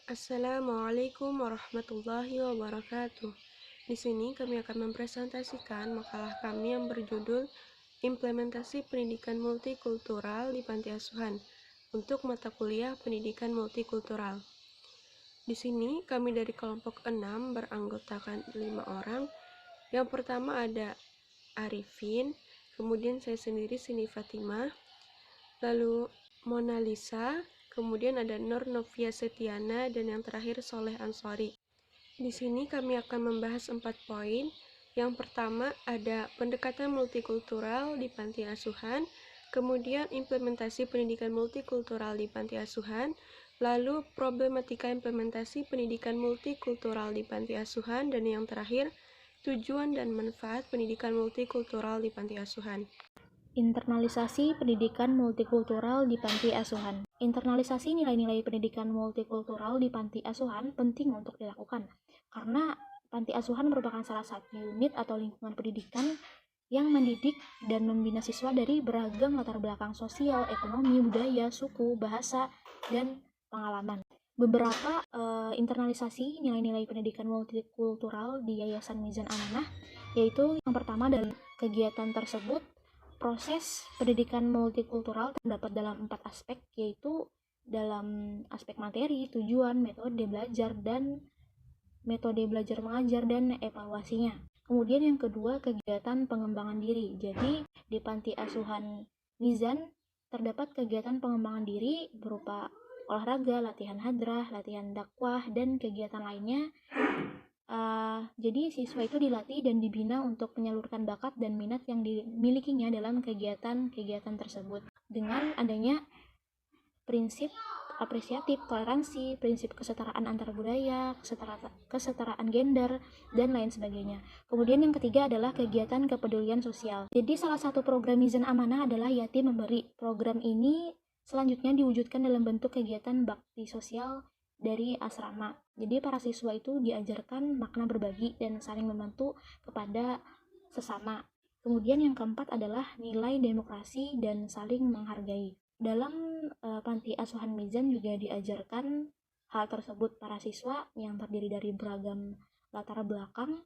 Assalamualaikum warahmatullahi wabarakatuh. Di sini kami akan mempresentasikan makalah kami yang berjudul Implementasi Pendidikan Multikultural di Panti Asuhan untuk mata kuliah Pendidikan Multikultural. Di sini kami dari kelompok 6 beranggotakan 5 orang. Yang pertama ada Arifin, kemudian saya sendiri Sini Fatimah, lalu Mona Lisa, kemudian ada Nur Novia Setiana, dan yang terakhir Soleh Ansori. Di sini kami akan membahas 4 poin. Yang pertama ada pendekatan multikultural di panti asuhan, kemudian implementasi pendidikan multikultural di panti asuhan, lalu problematika implementasi pendidikan multikultural di panti asuhan, dan yang terakhir tujuan dan manfaat pendidikan multikultural di panti asuhan. Internalisasi pendidikan multikultural di panti asuhan. Internalisasi nilai-nilai pendidikan multikultural di panti asuhan penting untuk dilakukan, karena panti asuhan merupakan salah satu unit atau lingkungan pendidikan yang mendidik dan membina siswa dari beragam latar belakang sosial, ekonomi, budaya, suku, bahasa, dan pengalaman. Beberapa internalisasi nilai-nilai pendidikan multikultural di Yayasan Mizan Amanah, yaitu yang pertama dari kegiatan tersebut, proses pendidikan multikultural terdapat dalam 4 aspek, yaitu dalam aspek materi, tujuan, metode belajar mengajar, dan evaluasinya. Kemudian yang kedua, kegiatan pengembangan diri. Jadi di panti asuhan Mizan terdapat kegiatan pengembangan diri berupa olahraga, latihan hadrah, latihan dakwah, dan kegiatan lainnya. Jadi siswa itu dilatih dan dibina untuk menyalurkan bakat dan minat yang dimilikinya dalam kegiatan-kegiatan tersebut. Dengan adanya prinsip apresiatif, toleransi, prinsip kesetaraan antar budaya, kesetaraan gender, dan lain sebagainya. Kemudian yang ketiga adalah kegiatan kepedulian sosial. Jadi salah satu program Mizan Amanah adalah Yatim Memberi. Program ini selanjutnya diwujudkan dalam bentuk kegiatan bakti sosial dari asrama. Jadi para siswa itu diajarkan makna berbagi dan saling membantu kepada sesama. Kemudian yang keempat adalah nilai demokrasi dan saling menghargai. Dalam panti asuhan Mizan juga diajarkan hal tersebut para siswa yang terdiri dari beragam latar belakang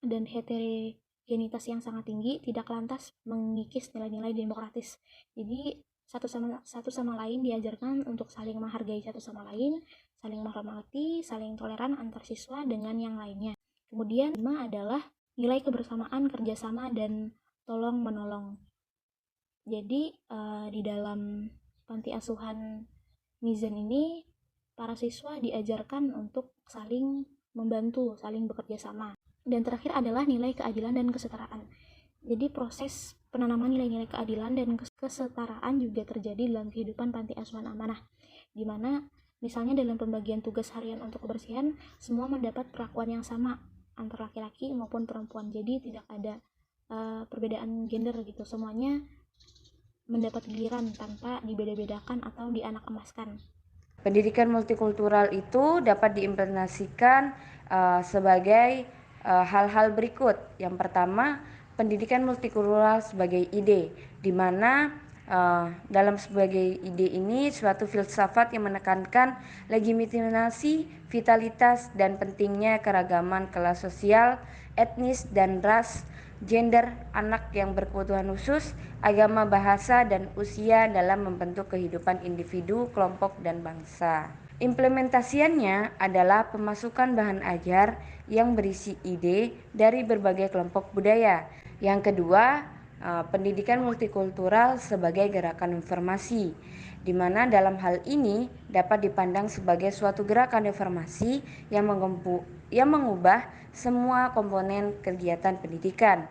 dan heterogenitas yang sangat tinggi tidak lantas mengikis nilai-nilai demokratis. Jadi satu sama lain diajarkan untuk saling menghargai satu sama lain, saling menghormati, saling toleran antar siswa dengan yang lainnya. Kemudian lima adalah nilai kebersamaan, kerjasama, dan tolong menolong. Jadi di dalam panti asuhan Mizan ini para siswa diajarkan untuk saling membantu, saling bekerja sama. Dan terakhir adalah nilai keadilan dan kesetaraan. Jadi proses penanaman nilai-nilai keadilan dan kesetaraan juga terjadi dalam kehidupan panti asuhan amanah, di mana misalnya dalam pembagian tugas harian untuk kebersihan semua mendapat perlakuan yang sama antara laki-laki maupun perempuan. Jadi tidak ada perbedaan gender gitu, semuanya mendapat giliran tanpa dibeda-bedakan atau dianak emaskan. Pendidikan multikultural itu dapat diimplementasikan sebagai hal-hal berikut. Yang pertama, pendidikan multikultural sebagai ide, di mana dalam sebagai ide ini suatu filsafat yang menekankan legitimasi, vitalitas, dan pentingnya keragaman kelas sosial, etnis, dan ras, gender, anak yang berkebutuhan khusus, agama, bahasa, dan usia dalam membentuk kehidupan individu, kelompok, dan bangsa. Implementasiannya adalah pemasukan bahan ajar yang berisi ide dari berbagai kelompok budaya. Yang kedua, pendidikan multikultural sebagai gerakan informasi, di mana dalam hal ini dapat dipandang sebagai suatu gerakan informasi yang mengubah semua komponen kegiatan pendidikan,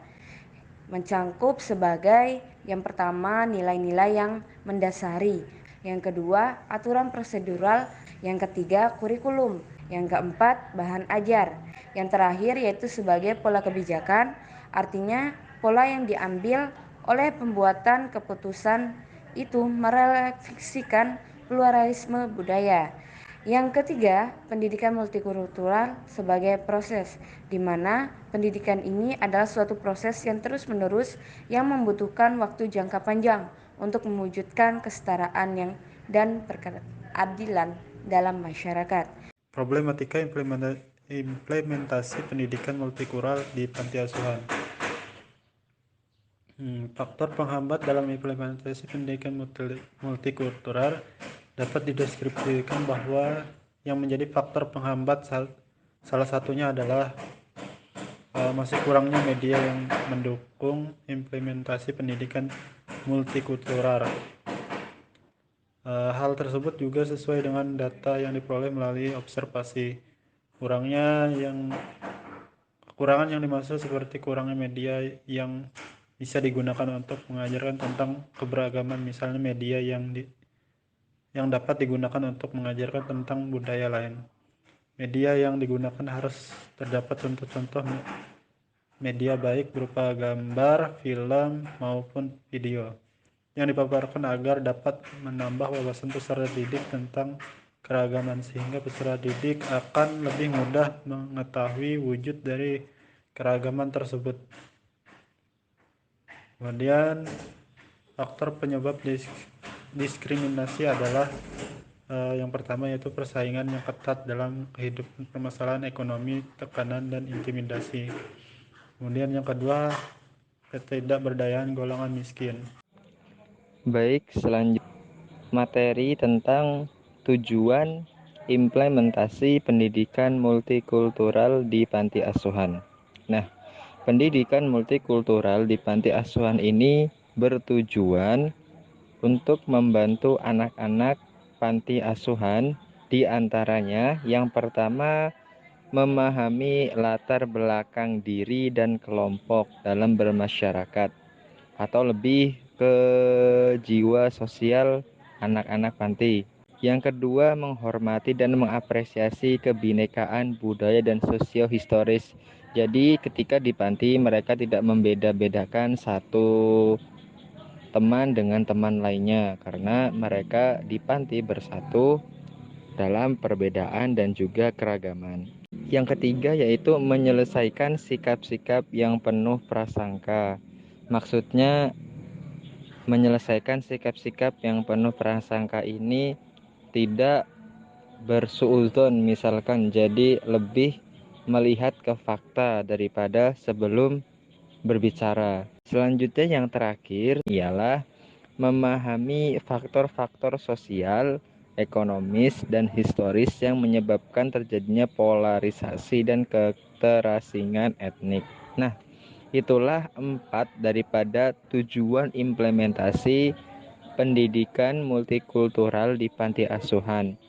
mencangkup sebagai yang pertama nilai-nilai yang mendasari, yang kedua aturan prosedural, yang ketiga kurikulum, yang keempat bahan ajar, yang terakhir yaitu sebagai pola kebijakan, artinya pola yang diambil oleh pembuatan keputusan itu merefleksikan pluralisme budaya. Yang ketiga, pendidikan multikultural sebagai proses, di mana pendidikan ini adalah suatu proses yang terus-menerus yang membutuhkan waktu jangka panjang untuk mewujudkan kesetaraan dan keadilan dalam masyarakat. Problematika implementasi pendidikan multikultural di panti asuhan. Faktor penghambat dalam implementasi pendidikan multikultural dapat dideskripsikan bahwa yang menjadi faktor penghambat salah satunya adalah masih kurangnya media yang mendukung implementasi pendidikan multikultural. Hal tersebut juga sesuai dengan data yang diperoleh melalui observasi. Kekurangan yang dimaksud seperti kurangnya media yang bisa digunakan untuk mengajarkan tentang keberagaman, misalnya media yang dapat digunakan untuk mengajarkan tentang budaya lain. Media yang digunakan harus terdapat contoh-contoh media baik berupa gambar, film, maupun video yang dipaparkan agar dapat menambah wawasan peserta didik tentang keragaman, sehingga peserta didik akan lebih mudah mengetahui wujud dari keragaman tersebut. Kemudian faktor penyebab diskriminasi adalah yang pertama yaitu persaingan yang ketat dalam kehidupan, permasalahan ekonomi, tekanan, dan intimidasi. Kemudian yang kedua, ketidakberdayaan golongan miskin. Baik, selanjutnya materi tentang tujuan implementasi pendidikan multikultural di panti asuhan. Nah, pendidikan multikultural di panti asuhan ini bertujuan untuk membantu anak-anak panti asuhan, di antaranya yang pertama memahami latar belakang diri dan kelompok dalam bermasyarakat, atau lebih ke jiwa sosial anak-anak panti. Yang kedua, menghormati dan mengapresiasi kebinekaan budaya dan sosio-historis. Jadi ketika di panti mereka tidak membeda-bedakan satu teman dengan teman lainnya, karena mereka di panti bersatu dalam perbedaan dan juga keragaman. Yang ketiga yaitu menyelesaikan sikap-sikap yang penuh prasangka. Maksudnya menyelesaikan sikap-sikap yang penuh prasangka ini tidak bersuudzon, misalkan, jadi lebih melihat ke fakta daripada sebelum berbicara. Selanjutnya yang terakhir ialah memahami faktor-faktor sosial, ekonomis, dan historis yang menyebabkan terjadinya polarisasi dan keterasingan etnik. Nah, itulah 4 daripada tujuan implementasi pendidikan multikultural di panti asuhan.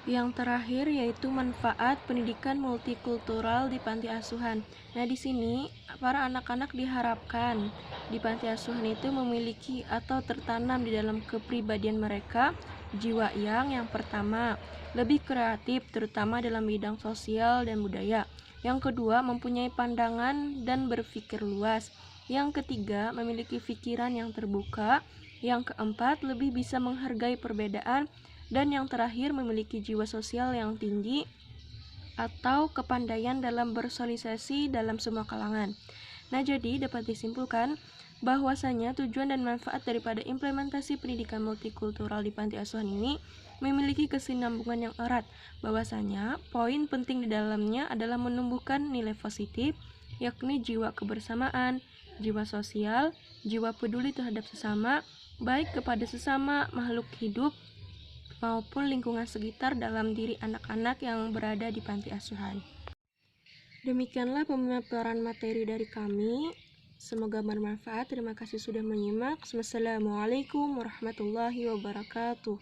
Yang terakhir yaitu manfaat pendidikan multikultural di panti asuhan. Nah, di sini para anak-anak diharapkan di panti asuhan itu memiliki atau tertanam di dalam kepribadian mereka jiwa yang pertama lebih kreatif, terutama dalam bidang sosial dan budaya. Yang kedua, mempunyai pandangan dan berpikir luas. Yang ketiga, memiliki pikiran yang terbuka. Yang keempat, lebih bisa menghargai perbedaan. Dan yang terakhir, memiliki jiwa sosial yang tinggi atau kepandaian dalam bersosialisasi dalam semua kalangan. Nah, jadi dapat disimpulkan bahwasanya tujuan dan manfaat daripada implementasi pendidikan multikultural di panti asuhan ini memiliki kesinambungan yang erat. Bahwasanya poin penting di dalamnya adalah menumbuhkan nilai positif, yakni jiwa kebersamaan, jiwa sosial, jiwa peduli terhadap sesama, baik kepada sesama makhluk hidup maupun lingkungan sekitar dalam diri anak-anak yang berada di panti asuhan. Demikianlah pemaparan materi dari kami. Semoga bermanfaat. Terima kasih sudah menyimak. Wassalamualaikum warahmatullahi wabarakatuh.